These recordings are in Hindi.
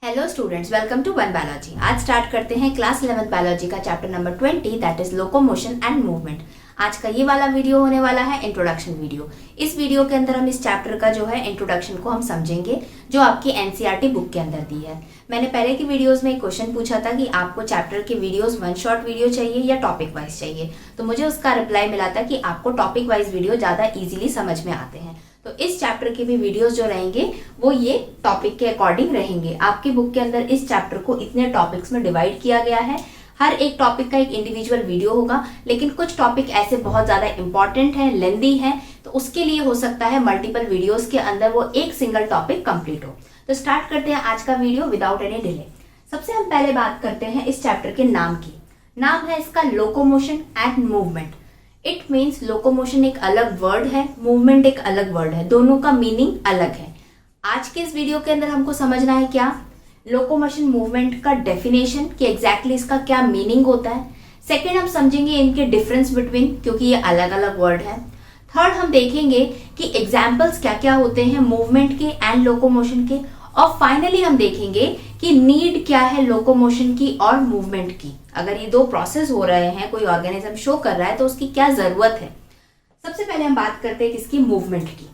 Hello students, welcome to one biology. आज स्टार्ट करते हैं क्लास 11 बायोलॉजी का chapter number 20 that is locomotion and movement. आज का ये वाला वीडियो होने वाला है इंट्रोडक्शन वीडियो। इस वीडियो के अंदर हम इस चैप्टर का जो है इंट्रोडक्शन को हम समझेंगे जो आपकी एनसीईआरटी बुक के अंदर दी है। मैंने पहले की वीडियोस में एक क्वेश्चन पूछा था कि आपको चैप्टर के वीडियोस वन शॉट वीडियो चाहिए या टॉपिक वाइज चाहिए, तो मुझे उसका रिप्लाई मिला था कि आपको टॉपिक वाइज वीडियो ज्यादा इजीली समझ में आते हैं। तो इस चैप्टर के भी वीडियोस जो रहेंगे वो ये टॉपिक के अकॉर्डिंग रहेंगे। आपकी बुक के अंदर इस चैप्टर को इतने टॉपिक्स में डिवाइड किया गया है। हर एक टॉपिक का एक इंडिविजुअल वीडियो होगा, लेकिन कुछ टॉपिक ऐसे बहुत ज्यादा इंपॉर्टेंट है, लेंदी है, तो उसके लिए हो सकता है मल्टीपल वीडियोस के अंदर वो एक सिंगल टॉपिक कंप्लीट हो। तो स्टार्ट करते हैं आज का वीडियो विदाउट एनी डिले। सबसे हम पहले बात करते हैं इस चैप्टर के नाम की। नाम है इसका locomotion and movement. It means locomotion एक अलग वर्ड है, मूवमेंट एक अलग वर्ड है, दोनों का मीनिंग अलग है। आज के इस वीडियो के अंदर हमको समझना है क्या लोकोमोशन मूवमेंट का डेफिनेशन कि एग्जैक्टली इसका क्या मीनिंग होता है। सेकेंड हम समझेंगे इनके डिफरेंस बिटवीन, क्योंकि ये अलग अलग वर्ड है। थर्ड हम देखेंगे कि एग्जाम्पल्स क्या क्या होते हैं मूवमेंट के एंड लोकोमोशन के। और फाइनली हम देखेंगे कि नीड क्या है लोकोमोशन की और मूवमेंट की। अगर ये दो प्रोसेस हो रहे हैं, कोई ऑर्गेनिज्म शो कर रहा है, तो उसकी क्या जरूरत है। सबसे पहले हम बात करते हैं किसकी, मूवमेंट की।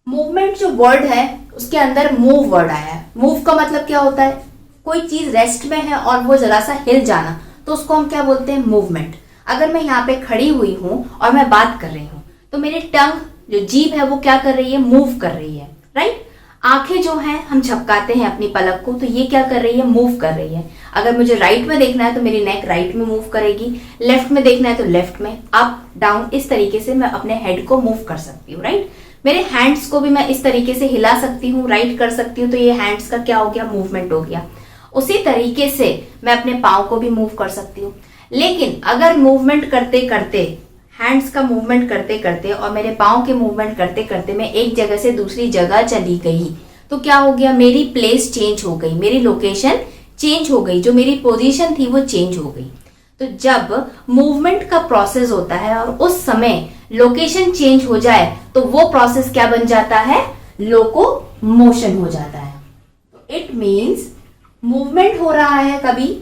मूवमेंट जो वर्ड है उसके अंदर मूव वर्ड आया है। मूव का मतलब क्या होता है, कोई चीज रेस्ट में है और वो जरा सा हिल जाना, तो उसको हम क्या बोलते हैं, मूवमेंट। अगर मैं यहाँ पे खड़ी हुई हूं और मैं बात कर रही हूँ, तो मेरी टंग जो जीभ है वो क्या कर रही है, मूव कर रही है, राइट। आंखें जो हैं हम झपकाते हैं अपनी पलक को, तो ये क्या कर रही है, मूव कर रही है। अगर मुझे राइट में देखना है तो मेरी नेक राइट में मूव करेगी, लेफ्ट में देखना है तो लेफ्ट में, अप डाउन, इस तरीके से मैं अपने हेड को मूव कर सकती हूँ, राइट। मेरे हैंड्स को भी मैं इस तरीके से हिला सकती हूँ, राइट कर सकती हूँ, तो ये हैंड्स का क्या हो गया, मूवमेंट हो गया। उसी तरीके से मैं अपने पाँव को भी मूव कर सकती हूँ। लेकिन अगर मूवमेंट करते करते, हैंड्स का मूवमेंट करते करते और मेरे पाँव के मूवमेंट करते करते मैं एक जगह से दूसरी जगह चली गई, तो क्या हो गया, मेरी प्लेस चेंज हो गई, मेरी लोकेशन चेंज हो गई, जो मेरी पोजीशन थी वो चेंज हो गई। तो जब मूवमेंट का प्रोसेस होता है और उस समय लोकेशन चेंज हो जाए, तो वो प्रोसेस क्या बन जाता है, लोकोमोशन हो जाता है। तो इट मीन्स मूवमेंट हो रहा है कभी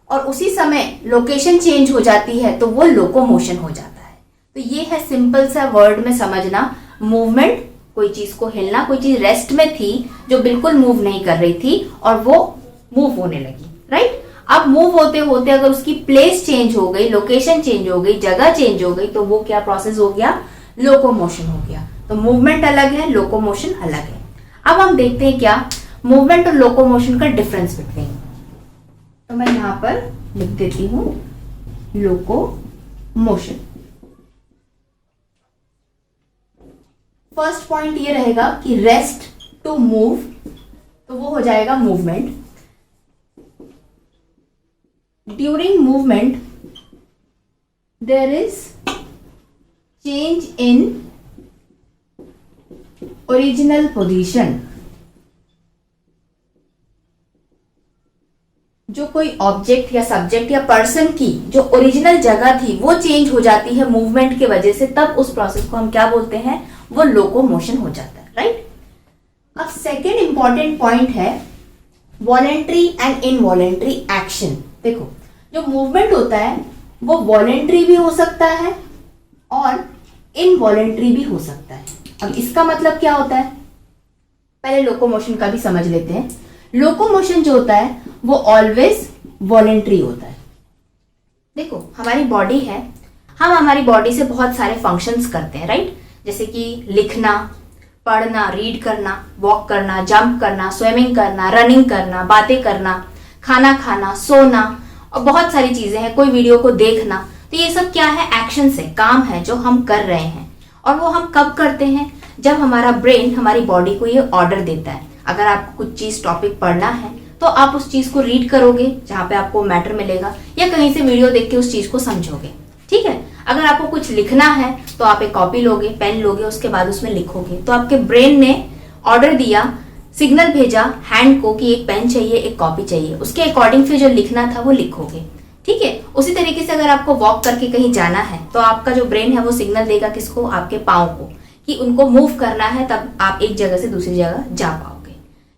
और उसी समय लोकेशन चेंज हो जाती है, तो वो लोकोमोशन हो जाता है। तो ये है सिंपल सा वर्ड में समझना। मूवमेंट, कोई चीज को हिलना, कोई चीज रेस्ट में थी जो बिल्कुल मूव नहीं कर रही थी और वो मूव होने लगी, राइट। अब मूव होते होते अगर उसकी प्लेस चेंज हो गई, लोकेशन चेंज हो गई, जगह चेंज हो गई, तो वो क्या प्रोसेस हो गया, लोकोमोशन हो गया। तो मूवमेंट अलग है, लोकोमोशन अलग है। अब हम देखते हैं क्या मूवमेंट और लोकोमोशन का डिफरेंस बिटवीन। तो मैं यहां पर लिख देती हूं लोकोमोशन। फर्स्ट पॉइंट ये रहेगा कि रेस्ट टू मूव, तो वो हो जाएगा movement. During movement there is change in original position. जो कोई ऑब्जेक्ट या सब्जेक्ट या पर्सन की जो ओरिजिनल जगह थी वो चेंज हो जाती है मूवमेंट के वजह से, तब उस प्रोसेस को हम क्या बोलते हैं, वो लोकोमोशन हो जाता है, राइट। अब सेकेंड इंपॉर्टेंट पॉइंट है वॉलेंट्री एंड इनवॉलेंट्री एक्शन। देखो, जो मूवमेंट होता है वो वॉलेंट्री भी हो सकता है और इनवॉलेंट्री भी हो सकता है। अब इसका मतलब क्या होता है, पहले लोकोमोशन का भी समझ लेते हैं। लोकोमोशन जो होता है वो ऑलवेज वॉलेंट्री होता है। देखो, हमारी बॉडी है, हम हमारी बॉडी से बहुत सारे फंक्शंस करते हैं, राइट। जैसे कि लिखना, पढ़ना, रीड करना, वॉक करना, जंप करना, स्विमिंग करना, रनिंग करना, बातें करना, खाना खाना, सोना, और बहुत सारी चीजें हैं, कोई वीडियो को देखना। तो ये सब क्या है, एक्शन है, काम है जो हम कर रहे हैं। और वो हम कब करते हैं, जब हमारा ब्रेन हमारी बॉडी को ये ऑर्डर देता है। अगर आपको कुछ चीज टॉपिक पढ़ना है तो आप उस चीज को रीड करोगे जहां पे आपको मैटर मिलेगा, या कहीं से वीडियो देख के उस चीज को समझोगे, ठीक है। अगर आपको कुछ लिखना है तो आप एक कॉपी लोगे, पेन लोगे, उसके बाद उसमें लिखोगे। तो आपके ब्रेन ने ऑर्डर दिया, सिग्नल भेजा हैंड को कि एक पेन चाहिए, एक कॉपी चाहिए, उसके अकॉर्डिंग फिर जो लिखना था वो लिखोगे, ठीक है। उसी तरीके से अगर आपको वॉक करके कहीं जाना है तो आपका जो ब्रेन है वो सिग्नल देगा किसको, आपके पाँव को, कि उनको मूव करना है, तब आप एक जगह से दूसरी जगह जा पाओगे,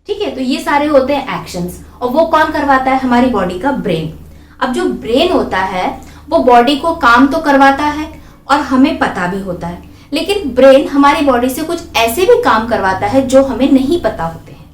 ठीक है, तो ये सारे होते हैं एक्शंस, और वो कौन करवाता है? हमारी बॉडी का ब्रेन। अब जो ब्रेन होता है वो बॉडी को काम तो करवाता है और हमें पता भी होता है, लेकिन ब्रेन हमारी बॉडी से कुछ ऐसे भी काम करवाता है जो हमें नहीं पता होते हैं।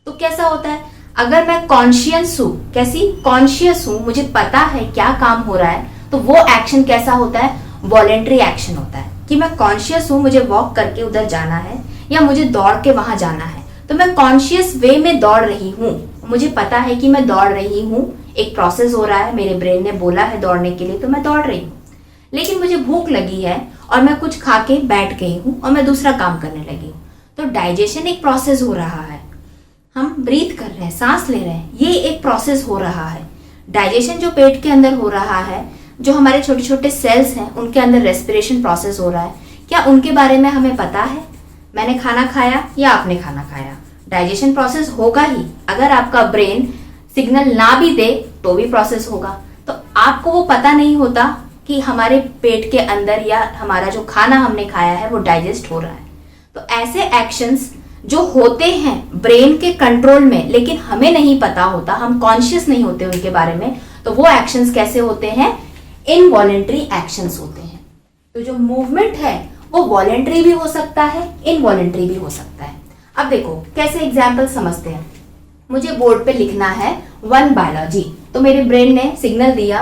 तो कैसा होता है? अगर मैं कॉन्शियस हूं, कैसी कॉन्शियस हूं, मुझे पता है क्या काम हो रहा है, तो वो एक्शन कैसा होता है? वॉलेंट्री एक्शन होता है कि मैं कॉन्शियस हूं, मुझे वॉक करके उधर जाना है या मुझे दौड़ के वहां जाना है, तो मैं कॉन्शियस वे में दौड़ रही हूँ, मुझे पता है कि मैं दौड़ रही हूँ, एक प्रोसेस हो रहा है, मेरे ब्रेन ने बोला है दौड़ने के लिए, तो मैं दौड़ रही हूँ। लेकिन मुझे भूख लगी है और मैं कुछ खा के बैठ गई हूँ और मैं दूसरा काम करने लगी हूँ, तो डाइजेशन एक प्रोसेस हो रहा है, हम ब्रीथ कर रहे हैं, सांस ले रहे हैं, ये एक प्रोसेस हो रहा है। डाइजेशन जो पेट के अंदर हो रहा है, जो हमारे छोटे छोटे सेल्स हैं उनके अंदर रेस्पिरेशन प्रोसेस हो रहा है, क्या उनके बारे में हमें पता है? मैंने खाना खाया या आपने खाना खाया, डाइजेशन प्रोसेस होगा ही। अगर आपका ब्रेन सिग्नल ना भी दे तो भी प्रोसेस होगा। तो आपको वो पता नहीं होता कि हमारे पेट के अंदर या हमारा जो खाना हमने खाया है वो डाइजेस्ट हो रहा है। तो ऐसे एक्शंस जो होते हैं ब्रेन के कंट्रोल में, लेकिन हमें नहीं पता होता, हम कॉन्शियस नहीं होते उनके बारे में, तो वो एक्शंस कैसे होते हैं? इनवॉलेंट्री एक्शंस होते हैं। तो जो मूवमेंट है वो वॉलेंट्री भी हो सकता है, इनवॉलेंट्री भी हो सकता है। अब देखो कैसे एग्जाम्पल समझते हैं। मुझे बोर्ड पे लिखना है 1 बायोलॉजी, तो मेरे ब्रेन ने सिग्नल दिया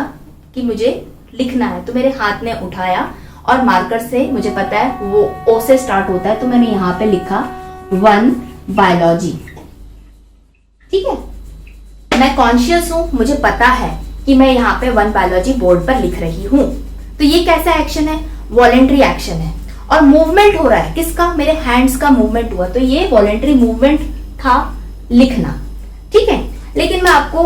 कि मुझे लिखना है, तो मेरे हाथ ने उठाया और मार्कर से, मुझे पता है वो ओ से स्टार्ट होता है, तो मैंने यहाँ पे लिखा 1 बायोलॉजी। ठीक है, मैं कॉन्शियस हूं, मुझे पता है कि मैं यहाँ पे 1 बायोलॉजी बोर्ड पर लिख रही हूं। तो ये कैसा एक्शन है? वॉलेंट्री एक्शन है। और मूवमेंट हो रहा है, किसका? मेरे हैंड्स का मूवमेंट हुआ, तो ये वॉलेंट्री मूवमेंट था, लिखना। ठीक है, लेकिन मैं आपको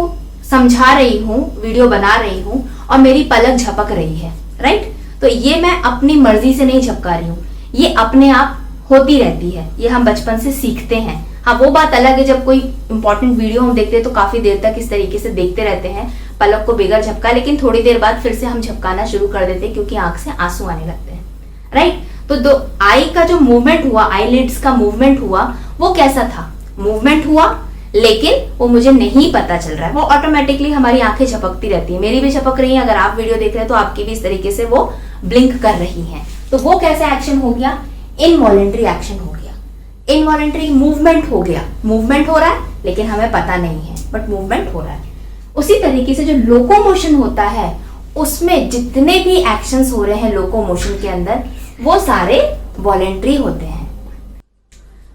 समझा रही हूँ, वीडियो बना रही हूँ और मेरी पलक झपक रही है, राइट? तो ये मैं अपनी मर्जी से नहीं झपका रही हूँ, ये अपने आप होती रहती है, ये हम बचपन से सीखते हैं। हाँ, वो बात अलग है जब कोई इंपॉर्टेंट वीडियो हम देखते हैं तो काफी देर तक इस तरीके से देखते रहते हैं, पलक को बेगर झपका, लेकिन थोड़ी देर बाद फिर से हम झपकाना शुरू कर देते हैं क्योंकि आंख से आंसू आने लगते हैं, राइट? तो दो आई का जो मूवमेंट हुआ, आईलिड्स का मूवमेंट हुआ, वो कैसा था? मूवमेंट हुआ, लेकिन वो मुझे नहीं पता चल रहा है, वो ऑटोमेटिकली हमारी आंखें झपकती रहती है, मेरी भी झपक रही है, अगर आप वीडियो देख रहे हैं तो आपकी भी इस तरीके से वो ब्लिंक कर रही है। तो वो कैसा एक्शन हो गया? इनवॉलेंट्री एक्शन हो गया, इनवॉलेंट्री मूवमेंट हो गया। मूवमेंट हो रहा है लेकिन हमें पता नहीं है, बट मूवमेंट हो रहा है। उसी तरीके से जो लोकोमोशन होता है, उसमें जितने भी एक्शंस हो रहे हैं लोकोमोशन के अंदर, वो सारे वॉलेंट्री होते हैं।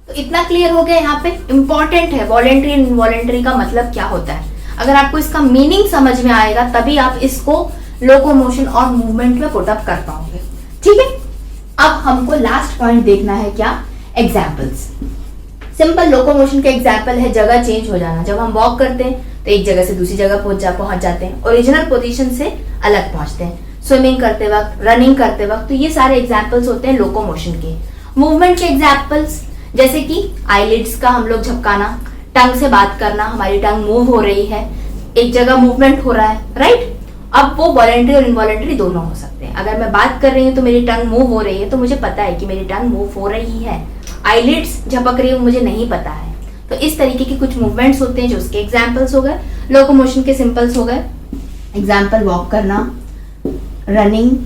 तो इतना क्लियर हो गया? यहाँ पे इंपॉर्टेंट है वॉलेंट्री एंड इनवॉलेंट्री का मतलब क्या होता है। अगर आपको इसका मीनिंग समझ में आएगा तभी आप इसको लोकोमोशन और मूवमेंट में पुट अप कर पाओगे। ठीक है, अब हमको लास्ट पॉइंट देखना है, क्या? एग्जाम्पल्स। सिंपल लोकोमोशन के एग्जाम्पल है जगह चेंज हो जाना। जब हम वॉक करते हैं तो एक जगह से दूसरी जगह पहुंच जाते हैं, ओरिजिनल पोजीशन से अलग पहुंचते हैं। स्विमिंग करते वक्त, रनिंग करते वक्त, तो ये सारे एग्जाम्पल्स होते हैं लोकोमोशन के। मूवमेंट के एग्जाम्पल्स जैसे कि आईलिड्स का हम लोग झपकाना, टंग से बात करना, हमारी टंग मूव हो रही है, एक जगह मूवमेंट हो रहा है, राइट? अब वो वॉलेंट्री और इनवॉलेंट्री दोनों हो सकते हैं। अगर मैं बात कर रही हूँ तो मेरी टंग मूव हो रही है, तो मुझे पता है कि मेरी टंग मूव हो रही है। आईलिड्स झपक रही हूँ, मुझे नहीं पता है। तो इस तरीके के कुछ मूवमेंट्स होते हैं जो उसके एग्जाम्पल्स हो गए। लोकोमोशन के सिंपल्स हो गए, एग्जाम्पल वॉक करना, रनिंग,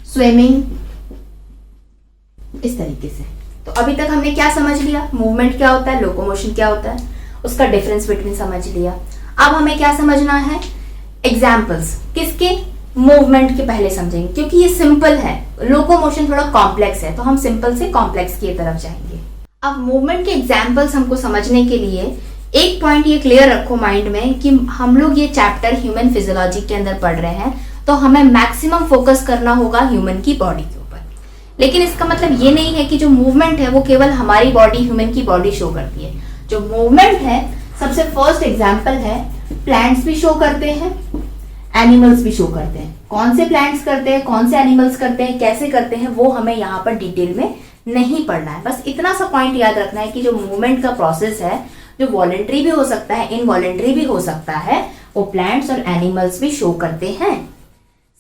स्विमिंग, इस तरीके से। तो अभी तक हमने क्या समझ लिया? मूवमेंट क्या होता है, लोकोमोशन क्या होता है, उसका डिफरेंस बिटवीन समझ लिया। अब हमें क्या समझना है? एग्जाम्पल्स किसके? मूवमेंट के पहले समझेंगे क्योंकि ये सिंपल है, लोकोमोशन थोड़ा कॉम्प्लेक्स है, तो हम सिंपल से कॉम्प्लेक्स की तरफ जाएंगे। अब मूवमेंट के एग्जाम्पल्स हमको समझने के लिए एक पॉइंट ये क्लियर रखो माइंड में कि हम लोग ये चैप्टर ह्यूमन फिजियोलॉजी के अंदर पढ़ रहे हैं, तो हमें मैक्सिमम फोकस करना होगा ह्यूमन की बॉडी के ऊपर। लेकिन इसका मतलब ये नहीं है कि जो मूवमेंट है वो केवल हमारी बॉडी, ह्यूमन की बॉडी शो करती है। जो मूवमेंट है, सबसे फर्स्ट एग्जाम्पल है, प्लांट्स भी शो करते हैं, एनिमल्स भी शो करते हैं। कौन से प्लांट्स करते हैं, कौन से एनिमल्स करते हैं, कैसे करते हैं, वो हमें यहाँ पर डिटेल में नहीं पढ़ना है। बस इतना सा पॉइंट याद रखना है कि जो मूवमेंट का प्रोसेस है, जो वॉलेंट्री भी हो सकता है, इनवॉलेंट्री भी हो सकता है, वो प्लांट्स और एनिमल्स भी शो करते हैं।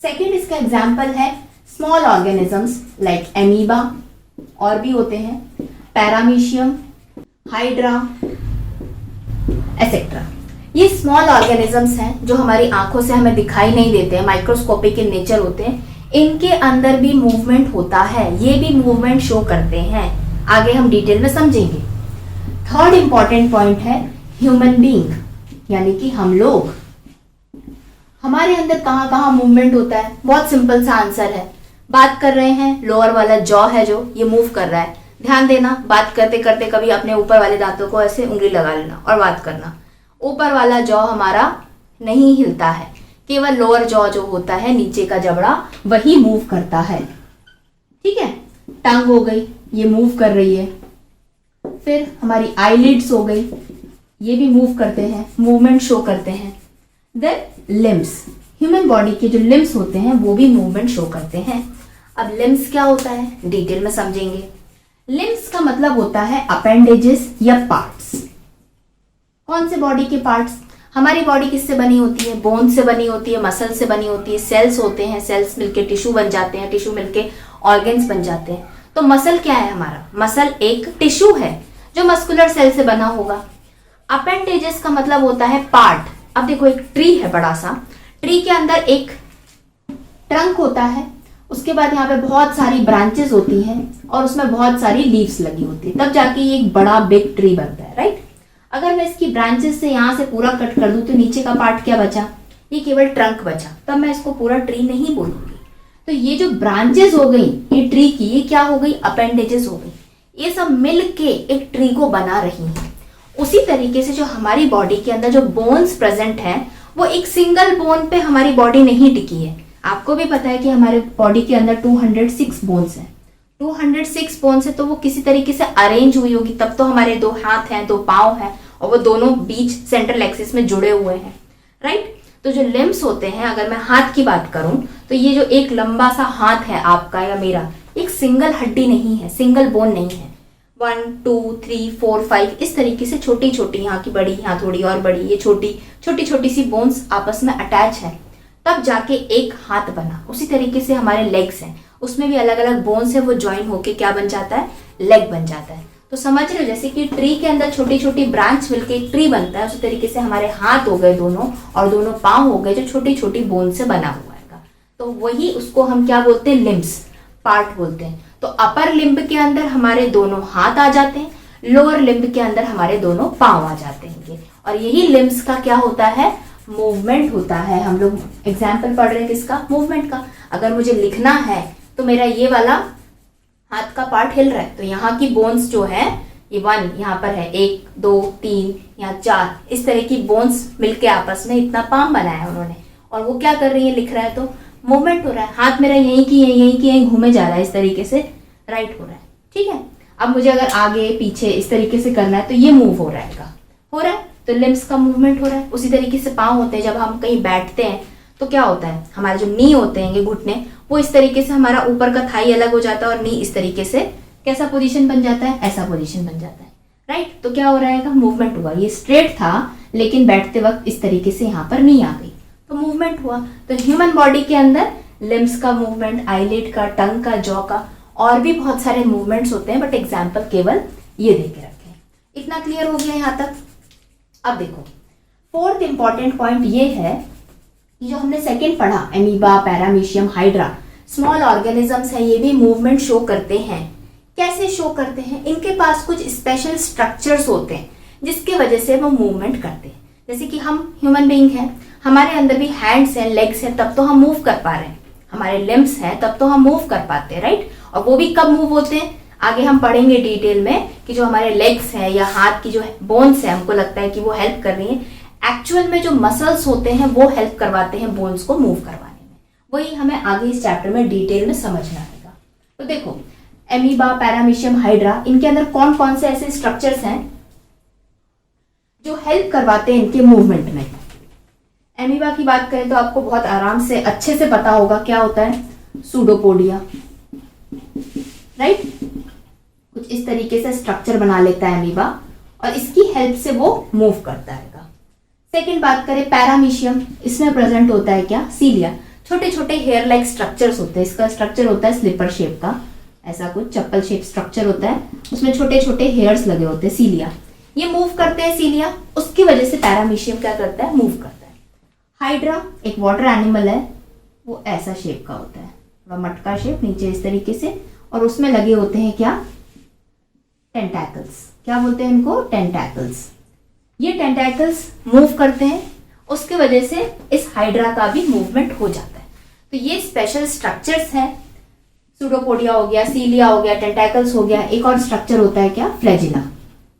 सेकेंड इसका एग्जाम्पल है स्मॉल ऑर्गेनिजम्स लाइक एमीबा, और भी होते हैं, पैरामीशियम, हाइड्रा एसेट्रा। ये स्मॉल ऑर्गेनिजम्स हैं जो हमारी आंखों से हमें दिखाई नहीं देते हैं, माइक्रोस्कोपिक इन नेचर होते हैं। इनके अंदर भी मूवमेंट होता है, ये भी मूवमेंट शो करते हैं। आगे हम डिटेल में समझेंगे। थर्ड इंपॉर्टेंट पॉइंट है ह्यूमन बीइंग, यानी कि हम लोग। हमारे अंदर कहाँ कहाँ मूवमेंट होता है? बहुत सिंपल सा आंसर है। बात कर रहे हैं, लोअर वाला जॉ है जो ये मूव कर रहा है। ध्यान देना, बात करते करते कभी अपने ऊपर वाले दांतों को ऐसे उंगली लगा लेना और बात करना। ऊपर वाला जॉ हमारा नहीं हिलता है, केवल लोअर जॉ जो होता है, नीचे का जबड़ा, वही मूव करता है। ठीक है, टंग हो गई, ये मूव कर रही है। फिर हमारी आईलिड्स हो गई, ये भी मूव करते हैं, मूवमेंट शो करते हैं। देन लिम्स, ह्यूमन बॉडी के जो लिम्स होते हैं वो भी मूवमेंट शो करते हैं। अब लिम्स क्या होता है डिटेल में समझेंगे। लिम्स का मतलब होता है अपेंडेजेस या पार्ट्स। कौन से बॉडी के पार्ट्स? हमारी बॉडी किससे बनी होती है? बोन से बनी होती है, मसल से बनी होती है, सेल्स होते हैं, सेल्स मिलके टिश्यू बन जाते हैं, टिश्यू मिलके ऑर्गन्स बन जाते हैं। तो मसल क्या है हमारा? मसल एक टिश्यू है जो मस्कुलर सेल से बना होगा। अपेंडेजेस का मतलब होता है पार्ट। अब देखो, एक ट्री है बड़ा सा, ट्री के अंदर एक ट्रंक होता है, उसके बाद यहाँ पे बहुत सारी ब्रांचेस होती हैं और उसमें बहुत सारी लीव्स लगी होती है, तब जाके ये एक बड़ा बिग ट्री बनता है, राइट। अगर मैं इसकी ब्रांचेस से यहाँ से पूरा कट कर दूं तो नीचे का पार्ट क्या बचा? ये केवल ट्रंक बचा, तब मैं इसको पूरा ट्री नहीं बोलूंगी। तो ये जो ब्रांचेस हो गई ये ट्री की, ये क्या हो गई? अपेंडेजेस हो गई। ये सब मिल के एक ट्री को बना रही हैं। उसी तरीके से जो हमारी बॉडी के अंदर जो बोन्स प्रेजेंट हैं वो एक सिंगल बोन पे हमारी बॉडी नहीं टिकी है। आपको भी पता है कि हमारे बॉडी के अंदर 206 बोन्स हैं। 206 बोन्स है तो वो किसी तरीके से अरेंज हुई होगी, तब तो हमारे 2 हाथ हैं, 2 पाँव हैं और वो दोनों बीच सेंट्रल एक्सिस में जुड़े हुए हैं, राइट। तो जो लिम्स होते हैं, अगर मैं हाथ की बात करूं तो ये जो एक लंबा सा हाथ है आपका या मेरा, एक सिंगल हड्डी नहीं है, सिंगल बोन नहीं है। 1 2 3 4 5 इस तरीके से छोटी छोटी, यहाँ की बड़ी, यहाँ थोड़ी और बड़ी, ये छोटी छोटी सी बोन्स आपस में अटैच है, तब जाके एक हाथ बना। उसी तरीके से हमारे लेग्स हैं, उसमें भी अलग अलग बोन्स है, वो ज्वाइन होके क्या बन जाता है? लेग बन जाता है। तो समझ रहे हो, जैसे कि ट्री के अंदर छोटी छोटी ब्रांच मिलके एक ट्री बनता है, उसी तरीके से हमारे हाथ हो गए दोनों और दोनों पाँव हो गए जो छोटी छोटी बोन से बना हुआ है। तो वही उसको हम क्या बोलते हैं? लिम्स, पार्ट बोलते हैं। तो अपर लिम्ब के अंदर हमारे दोनों हाथ आ जाते हैं, लोअर लिम्ब के अंदर हमारे दोनों पाँव आ जाते हैं, और यही लिम्स का क्या होता है? मूवमेंट होता है। हम लोग एग्जाम्पल पढ़ रहे हैं किसका? मूवमेंट का। अगर मुझे लिखना है तो मेरा ये वाला हाथ का पार्ट हिल रहा है, तो यहाँ की बोन्स जो है, ये 1 यहाँ पर है, 1 2 3 यहाँ 4, इस तरह की बोन्स मिलके आपस में इतना पाम बनाया है उन्होंने, और वो क्या कर रही है? लिख रहा है तो मूवमेंट हो रहा है। हाथ मेरा यहीं की यहीं घूमे जा रहा है, इस तरीके से राइट हो रहा है, ठीक है। अब मुझे अगर आगे पीछे इस तरीके से करना है तो ये मूव हो रहा है, तो लिम्स का मूवमेंट हो रहा है। उसी तरीके से पाँव होते हैं, जब हम कहीं बैठते हैं तो क्या होता है? हमारे जो नी होते हैं, ये घुटने, वो इस तरीके से, हमारा ऊपर का थाई अलग हो जाता है और नी इस तरीके से कैसा पोजीशन बन जाता है? ऐसा पोजीशन बन जाता है, राइट। तो क्या हो रहा है? मूवमेंट हुआ। ये स्ट्रेट था लेकिन बैठते वक्त इस तरीके से यहाँ पर नी आ गई, तो मूवमेंट हुआ। तो ह्यूमन बॉडी के अंदर लिम्स का मूवमेंट, आईलिड का, टंग का, जॉ का, और भी बहुत सारे मूवमेंट्स होते हैं, बट एग्जाम्पल केवल ये दे के रखे। इतना क्लियर हो गया यहाँ तक? अब देखो, फोर्थ इंपॉर्टेंट पॉइंट ये है कि जो हमने सेकंड पढ़ा, amoeba, paramecium, hydra, small organisms हैं, ये भी मूवमेंट शो करते हैं। कैसे शो करते हैं? इनके पास कुछ स्पेशल स्ट्रक्चर्स होते हैं जिसकी वजह से वो मूवमेंट करते हैं। जैसे कि हम ह्यूमन बीइंग हैं, हमारे अंदर भी हैंड्स हैं, लेग्स हैं, तब तो हम मूव कर पा रहे हैं। हमारे लिम्स हैं, तब तो हम मूव कर पाते हैं, राइट। और वो भी कब मूव होते हैं? आगे हम पढ़ेंगे डिटेल में कि जो हमारे लेग्स हैं या हाथ की जो बोन्स है, हमको लगता है कि वो हेल्प कर रही हैं, एक्चुअल में जो मसल्स होते हैं वो हेल्प करवाते हैं बोन्स को मूव करवाने में। वही हमें आगे इस चैप्टर में डिटेल में समझना आएगा। तो देखो, एमीबा, पैरामीशियम, हाइड्रा, इनके अंदर कौन कौन से ऐसे स्ट्रक्चर्स हैं जो हेल्प करवाते हैं इनके मूवमेंट में। एमीबा की बात करें तो आपको बहुत आराम से अच्छे से पता होगा क्या होता है? Pseudopodia, right. कुछ इस तरीके से स्ट्रक्चर बना लेता है एमीबा और इसकी हेल्प से वो मूव करता है। सेकेंड बात करें पैरामीशियम, इसमें प्रेजेंट होता है क्या? सीलिया, छोटे छोटे हेयर लाइक स्ट्रक्चर्स होते हैं। इसका स्ट्रक्चर होता है स्लिपर शेप का, ऐसा कुछ चप्पल शेप स्ट्रक्चर होता है, उसमें छोटे छोटे हेयर्स लगे होते हैं, सीलिया। ये मूव करते हैं सीलिया, उसकी वजह से पैरामीशियम क्या करता है, मूव करता है। हाइड्रा एक वाटर एनिमल है, वो ऐसा शेप का होता है, थोड़ा मटका शेप, नीचे इस तरीके से, और उसमें लगे होते हैं क्या, टेंटैकल्स। क्या बोलते हैं इनको, टेंटैकल्स। ये टेंटैकल्स मूव करते हैं, उसके वजह से इस हाइड्रा का भी मूवमेंट हो जाता है। तो ये स्पेशल स्ट्रक्चर्स हैं, सूडोपोडिया हो गया, सीलिया हो गया, टेंटैकल्स हो गया, एक और स्ट्रक्चर होता है क्या, फ्लैजिला।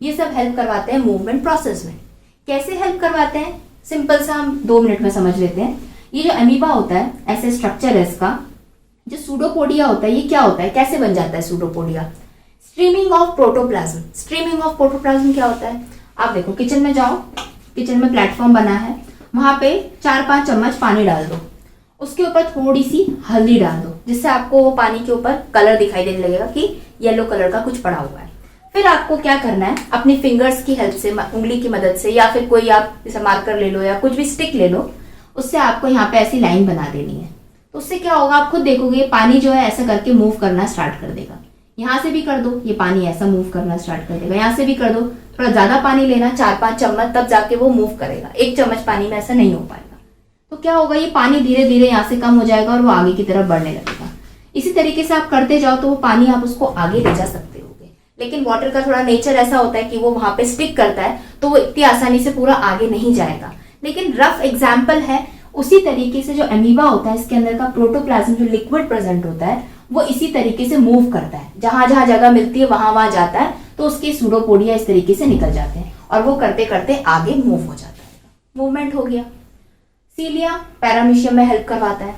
ये सब हेल्प करवाते हैं मूवमेंट प्रोसेस में। कैसे हेल्प करवाते हैं, सिंपल सा हम 2 मिनट में समझ लेते हैं। ये जो अमीबा होता है, ऐसे स्ट्रक्चर है इसका। जो सूडोपोडिया होता है, ये क्या होता है, कैसे बन जाता है pseudopodia, streaming of protoplasm. Streaming of protoplasm क्या होता है, आप देखो किचन में जाओ, किचन में प्लेटफॉर्म बना है, वहां पे 4-5 चम्मच पानी डाल दो, उसके ऊपर थोड़ी सी हल्दी डाल दो, जिससे आपको वो पानी के ऊपर कलर दिखाई देने लगेगा कि येलो कलर का कुछ पड़ा हुआ है। फिर आपको क्या करना है, अपनी फिंगर्स की हेल्प से, उंगली की मदद से, या फिर कोई आप जैसे मार्कर ले लो या कुछ भी स्टिक ले लो, उससे आपको यहाँ पे ऐसी लाइन बना देनी है। तो उससे क्या होगा, आप खुद देखोगे ये पानी जो है ऐसा करके मूव करना स्टार्ट कर देगा। यहाँ से भी कर दो, ये पानी ऐसा मूव करना स्टार्ट कर देगा। यहाँ से भी कर दो, थोड़ा ज्यादा पानी लेना, 4-5 चम्मच, तब जाके वो मूव करेगा। 1 चम्मच पानी में ऐसा नहीं हो पाएगा। तो क्या होगा, ये पानी धीरे धीरे यहाँ से कम हो जाएगा और वो आगे की तरफ बढ़ने लगेगा। इसी तरीके से आप करते जाओ तो वो पानी आप उसको आगे ले जा सकते होगे। लेकिन वाटर का थोड़ा नेचर ऐसा होता है कि वो वहां पे स्टिक करता है, तो वो इतनी आसानी से पूरा आगे नहीं जाएगा। लेकिन रफ एग्जाम्पल है, उसी तरीके से जो अमीबा होता है, इसके अंदर का प्रोटोप्लाज्म जो लिक्विड प्रेजेंट होता है, वो इसी तरीके से मूव करता है। जहां जहां जगह मिलती है वहां वहां जाता है, तो उसके सूडोपोडिया इस तरीके से निकल जाते हैं और वो करते करते आगे मूव हो जाता है। मूवमेंट हो गया। सीलिया पैरामीशियम में हेल्प करवाता है।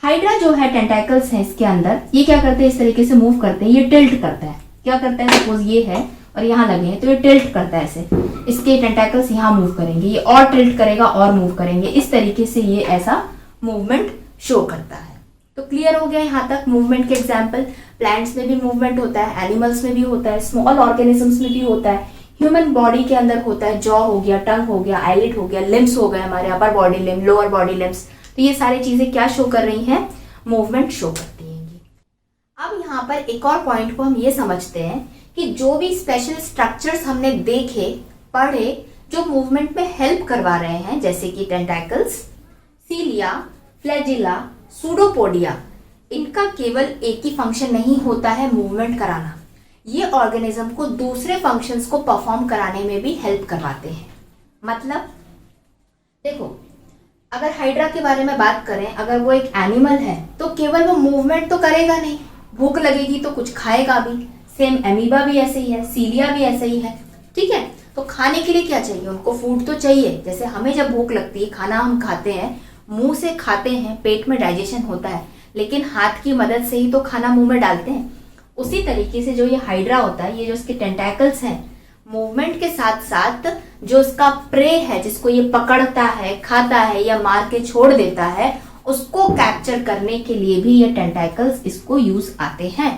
हाइड्रा जो है, टेंटैकल्स हैं इसके अंदर, ये क्या करते हैं, इस तरीके से मूव करते हैं। ये टिल्ट करता है, क्या करता है, सपोज ये है और यहाँ लगे हैं, तो ये टिल्ट करता है ऐसे, इसके टेंटैकल्स यहाँ मूव करेंगे, ये और टिल्ट करेगा और मूव करेंगे। इस तरीके से ये ऐसा मूवमेंट शो करता है। तो क्लियर हो गया यहाँ तक मूवमेंट के एग्जाम्पल। प्लांट्स में भी मूवमेंट होता है, एनिमल्स में भी होता है, स्मॉल ऑर्गेनिजम्स में भी होता है, ह्यूमन बॉडी के अंदर होता है। जॉ हो गया, टंग हो गया, आईलिड हो गया, लिम्स हो गए हमारे, अपर बॉडी लिम, लोअर बॉडी लिम्स। तो ये सारी चीजें क्या शो कर रही हैं, मूवमेंट शो करती हैं। अब यहाँ पर एक और पॉइंट को हम ये समझते हैं कि जो भी स्पेशल स्ट्रक्चर्स हमने देखे, पढ़े, जो मूवमेंट में हेल्प करवा रहे हैं, जैसे कि टेंटैकल्स, सीलिया, फ्लैजिला, सूडोपोडिया, इनका केवल एक ही फंक्शन नहीं होता है मूवमेंट कराना। ये ऑर्गेनिज्म को दूसरे फंक्शंस को परफॉर्म कराने में भी हेल्प करवाते हैं। मतलब देखो, अगर हाइड्रा के बारे में बात करें, अगर वो एक एनिमल है तो केवल वो मूवमेंट तो करेगा नहीं, भूख लगेगी तो कुछ खाएगा भी। सेम एमीबा भी ऐसे ही है, सीलिया भी ऐसे ही है, ठीक है। तो खाने के लिए क्या चाहिए, उनको फूड तो चाहिए। जैसे हमें जब भूख लगती है, खाना हम खाते हैं, मुंह से खाते हैं, पेट में डाइजेशन होता है, लेकिन हाथ की मदद से ही तो खाना मुंह में डालते हैं। उसी तरीके से जो ये हाइड्रा होता है, ये जो इसके टेंटैकल्स हैं, मूवमेंट के साथ साथ जो इसका प्रे है, जिसको ये पकड़ता है, खाता है या मार के छोड़ देता है, उसको कैप्चर करने के लिए भी ये टेंटैकल्स इसको यूज आते हैं।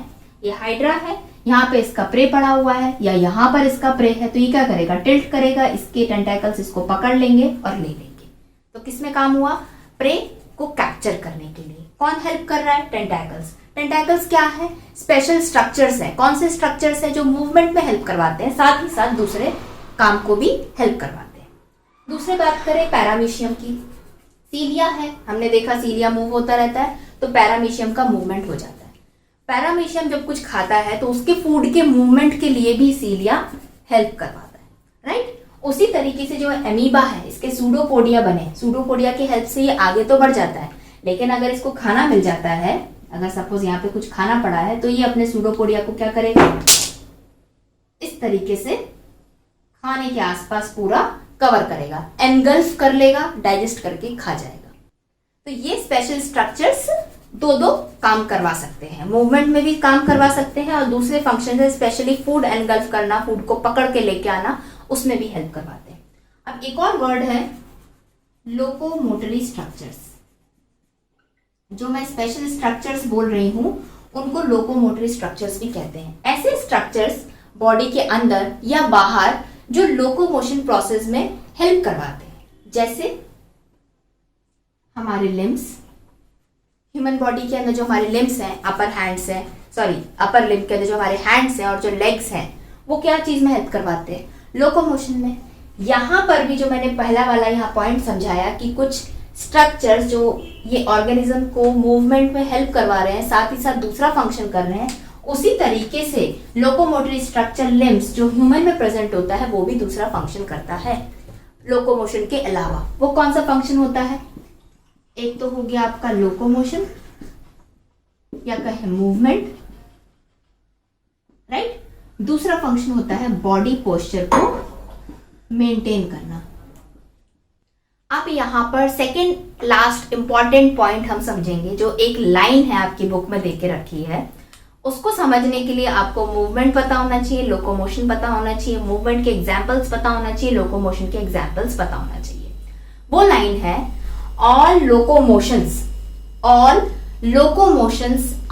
ये हाइड्रा है, यहाँ पे इसका प्रे पड़ा हुआ है या यहाँ पर इसका प्रे है, तो ये क्या करेगा, टिल्ट करेगा, इसके टेंटैकल्स इसको पकड़ लेंगे और ले लेंगे। तो किसमें काम हुआ, प्रे को कैप्चर करने के लिए। कौन हेल्प कर रहा है, टेंटैकल्स। टेंटैकल्स क्या है, स्पेशल स्ट्रक्चर्स है। कौन से स्ट्रक्चर्स है, जो मूवमेंट में हेल्प करवाते हैं, साथ ही साथ दूसरे काम को भी हेल्प करवाते हैं। दूसरी बात करें पैरामीशियम की, सीलिया है, हमने देखा सीलिया मूव होता रहता है, तो पैरामीशियम का मूवमेंट हो जाता है। पैरामीशियम जब कुछ खाता है तो उसके फूड के मूवमेंट के लिए भी सीलिया हेल्प करवाता है, राइट। उसी तरीके से जो एमीबा है, इसके सूडोपोडिया बने, सूडोपोडिया की हेल्प से ये आगे तो बढ़ जाता है, लेकिन अगर इसको खाना मिल जाता है, अगर सपोज यहाँ पे कुछ खाना पड़ा है, तो ये अपने सूडोपोडिया को क्या करेगा, इस तरीके से खाने के आसपास पूरा कवर करेगा, एनगल्फ कर लेगा, डाइजेस्ट करके खा जाएगा। तो ये स्पेशल स्ट्रक्चर्स दो काम करवा सकते हैं, मूवमेंट में भी काम करवा सकते हैं और दूसरे फंक्शन है, स्पेशली फूड एनगल्फ करना, फूड को पकड़ के लेके आना, उसमें भी हेल्प करवाते हैं। अब एक और वर्ड है लोकोमोटरी स्ट्रक्चर्स। जो मैं स्पेशल स्ट्रक्चर्स बोल रही हूं, उनको लोकोमोटरी स्ट्रक्चर्स भी कहते हैं। ऐसे स्ट्रक्चर्स बॉडी के अंदर या बाहर जो लोकोमोशन प्रोसेस में हेल्प करवाते हैं, जैसे हमारे लिम्स, ह्यूमन बॉडी के अंदर जो हमारे लिम्स हैं, अपर हैंड्स हैं, सॉरी अपर लिम्ब के अंदर जो हमारे हैंड्स हैं और जो लेग्स हैं वो क्या चीज में हेल्प करवाते हैं, लोकोमोशन में। यहाँ पर भी जो मैंने पहला वाला यहाँ पॉइंट समझाया कि कुछ स्ट्रक्चर्स जो ये ऑर्गेनिज्म को मूवमेंट में हेल्प करवा रहे हैं, साथ ही साथ दूसरा फंक्शन कर रहे हैं, उसी तरीके से लोकोमोटरी स्ट्रक्चर लिम्स जो ह्यूमन में प्रेजेंट होता है वो भी दूसरा फंक्शन करता है लोकोमोशन के अलावा। वो कौन सा फंक्शन होता है? एक तो हो गया आपका लोकोमोशन या कहें मूवमेंट, राइट। दूसरा फंक्शन होता है बॉडी पोस्चर को मेंटेन करना। अब यहां पर सेकंड लास्ट इंपॉर्टेंट पॉइंट हम समझेंगे, जो एक लाइन है आपकी बुक में देके रखी है। उसको समझने के लिए आपको मूवमेंट पता होना चाहिए, लोकोमोशन पता होना चाहिए, मूवमेंट के एग्जाम्पल्स पता होना चाहिए, लोकोमोशन के एग्जाम्पल्स पता होना चाहिए। वो लाइन है ऑल लोकोमोशंस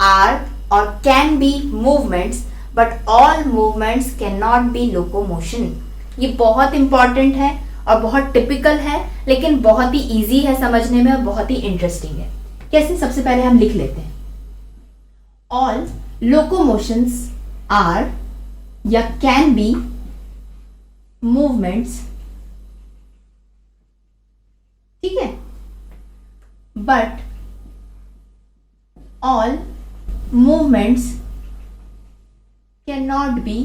आर और can be movements but all movements can not be locomotion. ये बहुत इंपॉर्टेंट है और बहुत टिपिकल है, लेकिन बहुत ही इजी है समझने में और बहुत ही इंटरेस्टिंग है। कैसे? सबसे पहले हम लिख लेते हैं ऑल लोकोमोशंस आर या कैन बी मूवमेंट्स, ठीक है, but all movements can not be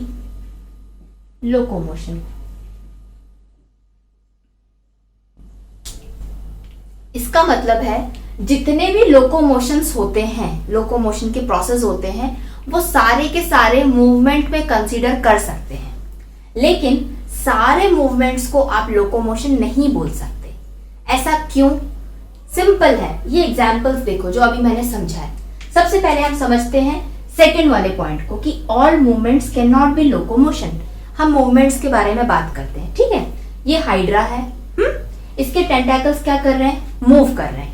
locomotion. इसका मतलब है जितने भी लोकोमोशंस होते हैं, लोकोमोशन के प्रोसेस होते हैं, वो सारे के सारे मूवमेंट में कंसीडर कर सकते हैं, लेकिन सारे मूवमेंट्स को आप लोकोमोशन नहीं बोल सकते। ऐसा क्यों? सिंपल है, ये एग्जांपल्स देखो जो अभी मैंने समझाया। सबसे पहले हम समझते हैं सेकंड वाले पॉइंट को कि all movements can not be locomotion. हम मूवमेंट्स के बारे में बात करते हैं, ठीक है। ये हाइड्रा है, इसके टेंटाकल्स क्या कर रहे हैं? मूव कर रहे हैं।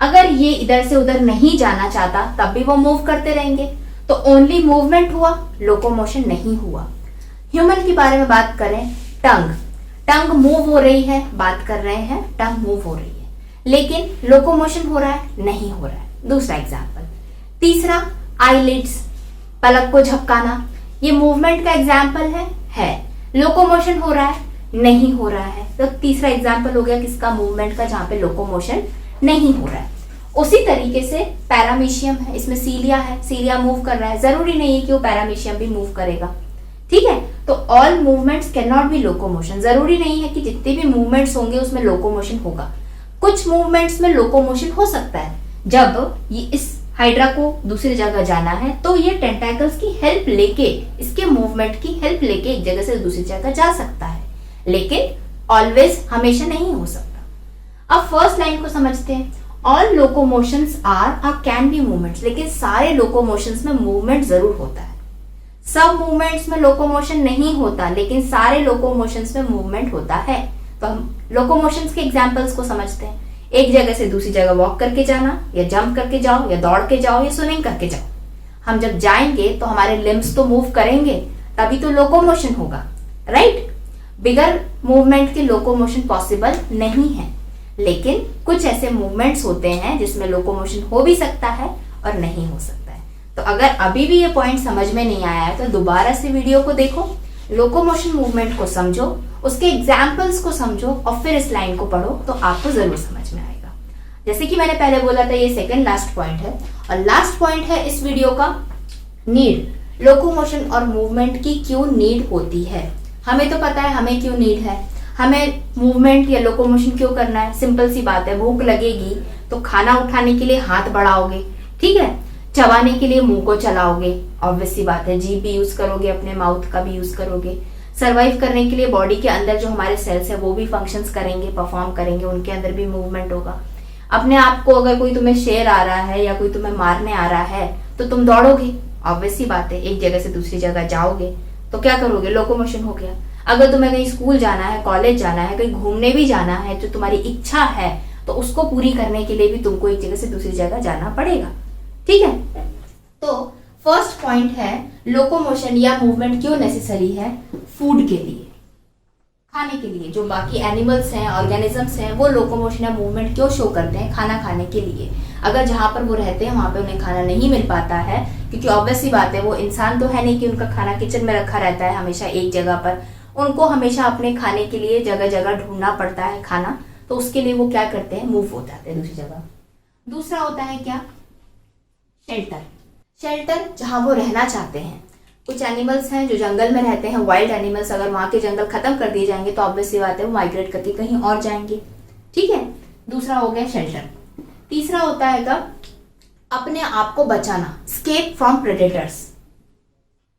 अगर ये इधर से उधर नहीं जाना चाहता तब भी वो मूव करते रहेंगे, तो ओनली मूवमेंट हुआ, लोकोमोशन नहीं हुआ। ह्यूमन के बारे में बात करें, टंग मूव हो रही है, बात कर रहे हैं, टंग मूव हो रही है, लेकिन लोकोमोशन हो रहा है? नहीं हो रहा है। दूसरा एग्जाम्पल। तीसरा आईलिड्स, पलक को झपकाना, ये मूवमेंट का एग्जाम्पल है। लोकोमोशन हो रहा है? नहीं हो रहा है। तो तीसरा एग्जाम्पल हो गया किसका? मूवमेंट का, जहां पे लोकोमोशन नहीं हो रहा है। उसी तरीके से पैरामीशियम है, इसमें सीलिया है, सीलिया मूव कर रहा है, जरूरी नहीं है कि वो पैरामीशियम भी मूव करेगा, ठीक है। तो all movements can not be locomotion, जरूरी नहीं है कि जितने भी मूवमेंट्स होंगे उसमें लोकोमोशन होगा। कुछ मूवमेंट्स में लोकोमोशन हो सकता है, जब ये इस हाइड्रा को दूसरी जगह जाना है तो ये टेंटाकल्स की हेल्प लेके, इसके मूवमेंट की हेल्प लेके एक जगह से दूसरी जगह जा सकता है, लेकिन ऑलवेज, हमेशा नहीं हो सकता। अब फर्स्ट लाइन को समझते हैं। All locomotions are can be movements, लेकिन सारे लोकोमोशंस में मूवमेंट जरूर होता है। सब मूवमेंट्स में लोकोमोशन नहीं होता, लेकिन सारे लोकोमोशंस में मूवमेंट होता है। तो हम लोकोमोशंस के एग्जांपल्स को समझते हैं। एक जगह से दूसरी जगह वॉक करके जाना, या जंप करके जाओ, या दौड़ के जाओ, या स्विमिंग करके जाओ। हम जब जाएंगे तो हमारे लिम्स तो मूव करेंगे, तभी तो लोकोमोशन होगा, राइट। बिगर मूवमेंट के लोकोमोशन पॉसिबल नहीं है, लेकिन कुछ ऐसे मूवमेंट्स होते हैं जिसमें लोकोमोशन हो भी सकता है और नहीं हो सकता है। तो अगर अभी भी ये पॉइंट समझ में नहीं आया है तो दोबारा से वीडियो को देखो, लोकोमोशन मूवमेंट को समझो, उसके एग्जाम्पल्स को समझो और फिर इस लाइन को पढ़ो, तो आपको जरूर समझ में आएगा। जैसे कि मैंने पहले बोला था, ये सेकंड लास्ट पॉइंट है, और लास्ट पॉइंट है इस वीडियो का, नीड। लोकोमोशन और मूवमेंट की क्यों नीड होती है? हमें तो पता है हमें क्यों नीड है, हमें मूवमेंट या लोकोमोशन क्यों करना है। सिंपल सी बात है, भूख लगेगी तो खाना उठाने के लिए हाथ बढ़ाओगे, ठीक है, चबाने के लिए मुंह को चलाओगे, ऑब्वियस सी बात है, जीभ भी यूज करोगे, अपने माउथ का भी यूज करोगे। सर्वाइव करने के लिए बॉडी के अंदर जो हमारे सेल्स है वो भी फंक्शंस करेंगे, परफॉर्म करेंगे, उनके अंदर भी मूवमेंट होगा। अपने आप को, अगर कोई तुम्हें शेर आ रहा है या कोई तुम्हें मारने आ रहा है तो तुम दौड़ोगे, ऑब्वियस सी बात है, एक जगह से दूसरी जगह जाओगे, तो क्या करोगे? लोकोमोशन हो गया। अगर तुम्हें कहीं स्कूल जाना है, कॉलेज जाना है, कहीं घूमने भी जाना है, जो तुम्हारी इच्छा है, तो उसको पूरी करने के लिए भी तुमको एक जगह से दूसरी जगह जाना पड़ेगा, ठीक है। तो फर्स्ट पॉइंट है, लोकोमोशन या मूवमेंट क्यों नेसेसरी है? फूड के लिए, खाने के लिए। जो बाकी एनिमल्स हैं, ऑर्गेनिजम्स हैं, वो लोकोमोशन या मूवमेंट क्यों शो करते हैं? खाना खाने के लिए। अगर जहां पर वो रहते हैं वहां पे उन्हें खाना नहीं मिल पाता है, क्योंकि ऑब्वियस सी बात है वो इंसान तो है नहीं कि उनका खाना किचन में रखा रहता है हमेशा एक जगह पर। उनको हमेशा अपने खाने के लिए जगह जगह ढूंढना पड़ता है खाना, तो उसके लिए वो क्या करते हैं, मूव हो जाते हैं दूसरी जगह। दूसरा होता है क्या, शेल्टर। शेल्टर जहाँ वो रहना चाहते हैं। कुछ एनिमल्स हैं जो जंगल में रहते हैं, वाइल्ड एनिमल्स, अगर वहाँ के जंगल खत्म कर दिए जाएंगे तो ऑब्वियस सी बात है वो माइग्रेट करके कहीं और जाएंगे। ठीक है, दूसरा हो गया शेल्टर। तीसरा होता है कब, अपने आप को बचाना, स्केप फ्रॉम प्रेडेटर्स।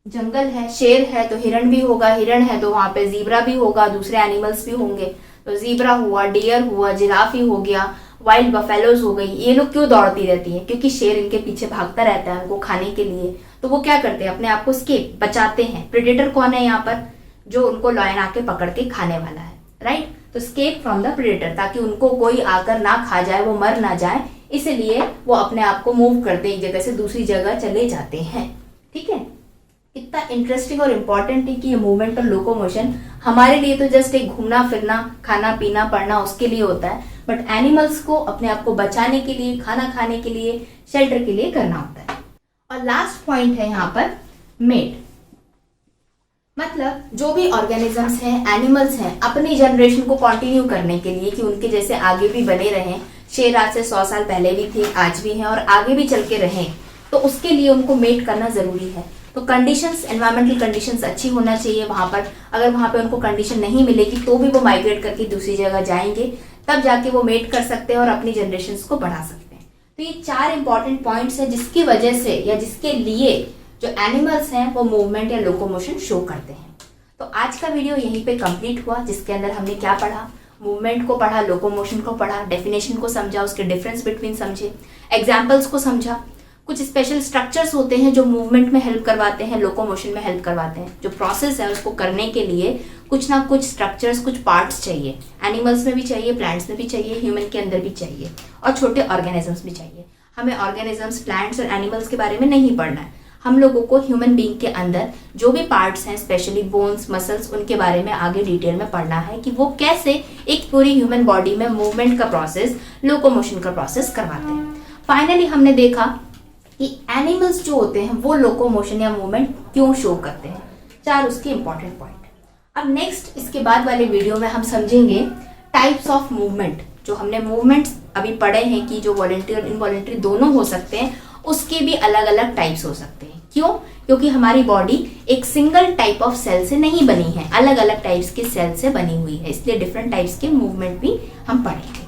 जंगल है, शेर है तो हिरण भी होगा, हिरण है तो वहां पे जीब्रा भी होगा, दूसरे एनिमल्स भी होंगे, तो जीब्रा हुआ, डियर हुआ, जिराफ ही हो गया, वाइल्ड बफेलोज हो गई। ये लोग क्यों दौड़ती रहती हैं, क्योंकि शेर इनके पीछे भागता रहता है उनको खाने के लिए, तो वो क्या करते हैं, अपने आप को स्केप, बचाते हैं। प्रेडेटर कौन है यहाँ पर, जो उनको लायन आके पकड़ के खाने वाला है, राइट। तो स्केप फ्रॉम द प्रेडेटर, ताकि उनको कोई आकर ना खा जाए, वो मर ना जाए, इसलिए वो अपने आप को मूव करते एक जगह से दूसरी जगह चले जाते हैं। ठीक है, कितना इंटरेस्टिंग और इम्पोर्टेंट है कि ये मूवमेंट और लोकोमोशन हमारे लिए तो जस्ट एक घूमना फिरना, खाना पीना पढ़ना उसके लिए होता है, बट एनिमल्स को अपने आप को बचाने के लिए, खाना खाने के लिए, शेल्टर के लिए करना होता है। और लास्ट पॉइंट है यहाँ पर मेट, मतलब जो भी ऑर्गेनिजम्स हैं, एनिमल्स हैं, अपनी जनरेशन को कंटिन्यू करने के लिए कि उनके जैसे आगे भी बने रहें। शेर आज से 100 साल पहले भी थे, आज भी हैं और आगे भी चल के रहें, तो उसके लिए उनको मेट करना जरूरी है। तो कंडीशंस, एनवायरमेंटल कंडीशंस अच्छी होना चाहिए वहां पर। अगर वहां पे उनको कंडीशन नहीं मिलेगी तो भी वो माइग्रेट करके दूसरी जगह जाएंगे, तब जाके वो मेट कर सकते हैं और अपनी जनरेशंस को बढ़ा सकते हैं। तो ये 4 इंपॉर्टेंट पॉइंट्स हैं जिसकी वजह से या जिसके लिए जो एनिमल्स हैं वो मूवमेंट या लोकोमोशन शो करते हैं। तो आज का वीडियो यहीं पे कंप्लीट हुआ, जिसके अंदर हमने क्या पढ़ा, मूवमेंट को पढ़ा, लोकोमोशन को पढ़ा, डेफिनेशन को समझा, उसके डिफरेंस बिटवीन समझे, एग्जाम्पल्स को समझा। कुछ स्पेशल स्ट्रक्चर्स होते हैं जो मूवमेंट में हेल्प करवाते हैं, लोकोमोशन में हेल्प करवाते हैं। जो प्रोसेस है उसको करने के लिए कुछ ना कुछ स्ट्रक्चर्स, कुछ पार्ट्स चाहिए। एनिमल्स में भी चाहिए, प्लांट्स में भी चाहिए, ह्यूमन के अंदर भी चाहिए, और छोटे ऑर्गेनिजम्स भी चाहिए। हमें ऑर्गेनिजम्स, प्लांट्स और एनिमल्स के बारे में नहीं पढ़ना है। हम लोगों को ह्यूमन बीइंग के अंदर जो भी पार्ट्स हैं, स्पेशली बोन्स, मसल्स, उनके बारे में आगे डिटेल में पढ़ना है कि वो कैसे एक पूरी ह्यूमन बॉडी में मूवमेंट का प्रोसेस, लोकोमोशन का प्रोसेस करवाते हैं। फाइनली हमने देखा कि एनिमल्स जो होते हैं वो लोकोमोशन या मूवमेंट क्यों शो करते हैं, 4 उसके इंपॉर्टेंट पॉइंट। अब नेक्स्ट इसके बाद वाले वीडियो में हम समझेंगे टाइप्स ऑफ मूवमेंट। जो हमने मूवमेंट्स अभी पढ़े हैं कि जो वॉलंटरी और इनवॉलंटरी दोनों हो सकते हैं, उसके भी अलग अलग टाइप्स हो सकते हैं। क्यों? क्योंकि हमारी बॉडी एक सिंगल टाइप ऑफ सेल से नहीं बनी है, अलग अलग टाइप्स के सेल से बनी हुई है, इसलिए डिफरेंट टाइप्स के मूवमेंट भी हम पढ़ेंगे।